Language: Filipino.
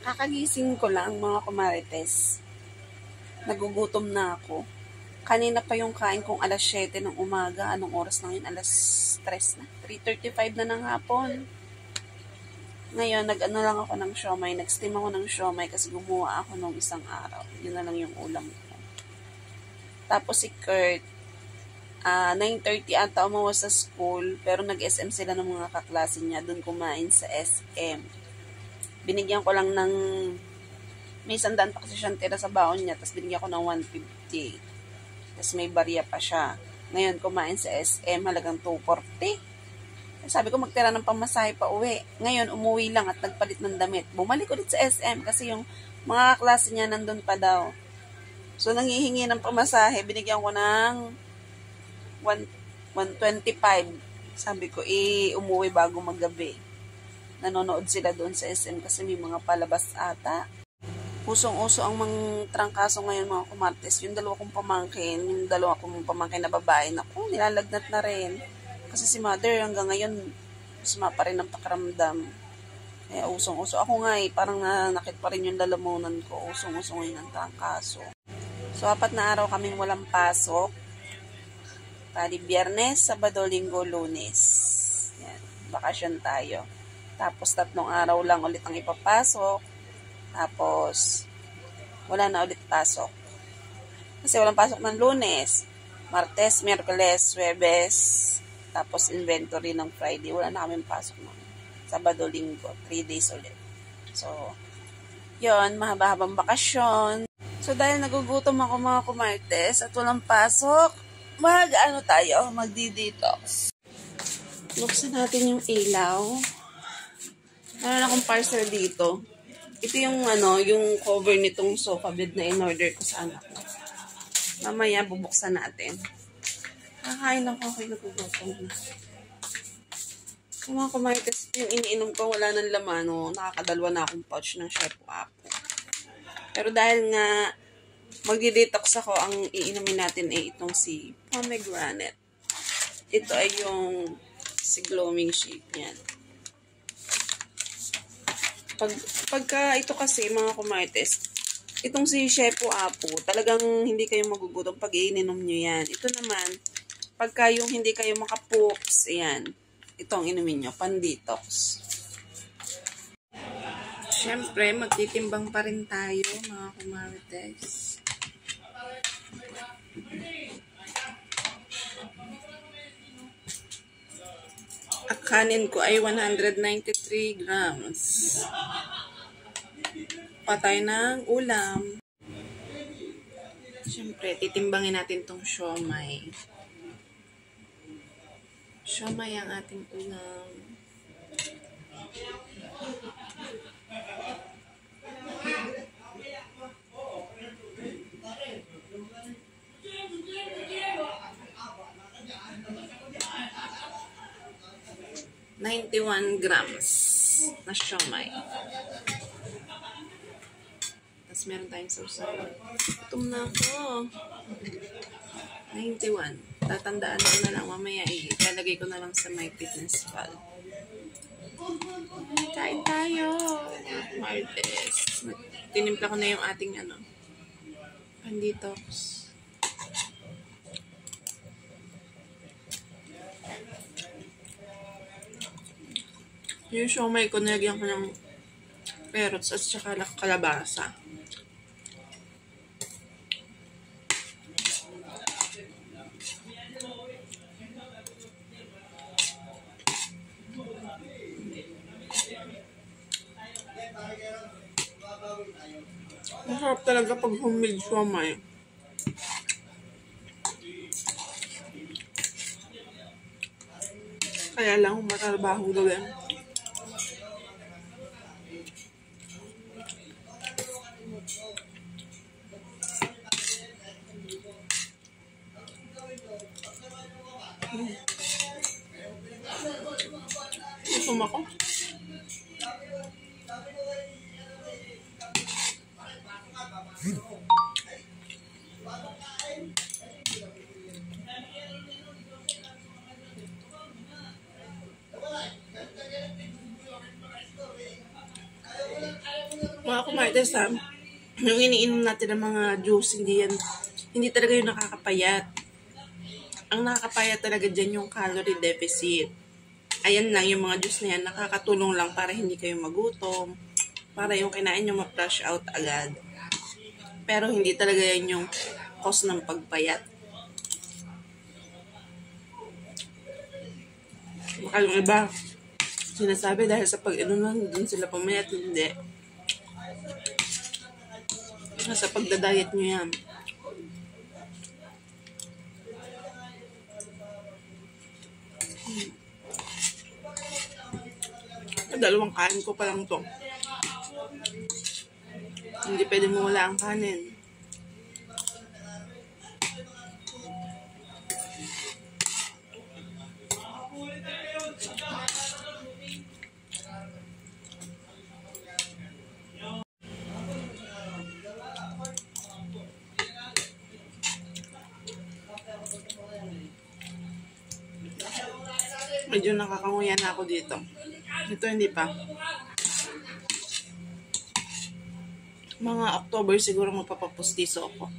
Kakagising ko lang mga kumarites. Nagugutom na ako. Kanina pa yung kain kong alas 7 ng umaga. Anong oras na yun? Alas 3 na. 3:35 na ng hapon. Ngayon, nag-ano lang ako ng siomay. Nag-steam ako ng siomay kasi gumawa ako nung isang araw. Yun na lang yung ulam ko. Tapos si Kurt, 9:30 ata umuwi sa school. Pero nag-SM sila ng mga kaklase niya. Doon kumain sa SM. Binigyan ko lang ng may 100 pa kasi siyang tira sa baon niya, tapos binigyan ko ng 150. Tapos may barya pa siya. Ngayon, kumain sa SM, halagang 240. Sabi ko, magtira ng pamasahe pa uwi. Ngayon, umuwi lang at nagpalit ng damit. Bumalik ulit sa SM kasi yung mga klase niya nandun pa daw. So, nanghihingi ng pamasahe, binigyan ko ng 125. Sabi ko, umuwi bago maggabi. Nanonood sila doon sa SM kasi may mga palabas ata. Usong-uso ang mga trangkaso ngayon mga kumartes. Yung dalawa kong pamangkin na babae, naku, nilalagnat na rin. Kasi si mother hanggang ngayon, masama pa rin ang pakiramdam. Kaya usong-uso. Ako nga parang nanakit pa rin yung lalamunan ko. Usong-uso ngayon ang trangkaso. So, 4 na araw kaming walang pasok. Tali Biyernes, Sabado, Linggo, Lunes. Yan, bakasyon tayo. Tapos 3 araw lang ulit ang ipapasok. Tapos, wala na ulit pasok. Kasi walang pasok ng Lunes, Martes, Miyerkules, Huwebes, tapos inventory ng Friday. Wala na kaming pasok ng Sabado, Linggo. 3 days ulit. So, yon, mahaba-habang bakasyon. So, dahil nagugutom ako mga kumartes at walang pasok, magdi-detox. Buksan natin yung ilaw. Meron akong parcel dito. Ito yung yung cover nitong sofa bed na in-order ko sa anak ko. Mamaya bubuksan natin. Kakain ako kayo nagugutom na. Kung mga kumarites, yung iniinom ko wala ng laman, nakakadalwa na akong pouch ng Shepo Apo. Pero dahil nga magdi-detox ako, ang iinumin natin ay itong si pomegranate. Ito ay yung si Gloaming Shake yan. Pagka ito kasi mga kumarites, itong si Shepo Apo, talagang hindi kayo magugutom pag iininom nyo yan. Ito naman, pagka yung hindi kayo makapoops, ayan, itong inumin nyo, pan-detox. Siyempre, magtitimbang pa rin tayo mga kumarites. Ang kanin ko ay 193 grams. Patay ng ulam. Siyempre, titimbangin natin tong siomay. Siomay ang ating ulam. ₱91 grams na siomay. Tapos meron tayong sausawan. Gutom na ako. 91. Tatandaan ko na lang mamaya ilalagay ko na lang sa my fitness pal. Kain tayo. Martes. Tinimpla ko na yung ating pan-detox. Yung siomay ko, nilagyan ko ng carrots at saka kalabasa. Masarap talaga pag homemade siomay. Kaya lang matrabaho gawin. Gutom ako. Mga kumartes ha, yung iniinom natin ng mga juice, hindi talaga yung nakakapayat. Ang nakakapayat talaga dyan yung calorie deficit. Ayan lang, yung mga juice na yan, nakakatulong lang para hindi kayo magutom, para yung kinain nyo ma-flush out agad. Pero hindi talaga yan yung cause ng pagpayat. Baka yung iba, sinasabi dahil sa pag-inom lang, dun sila pumayat, hindi. Sa pagdadiet nyo yan. Dalawang kain ko pa lang to. Hindi pwede mo wala ang kanin. Medyo nakakanguya na ako dito. Ito hindi pa. Mga October siguro magpapapustiso ako.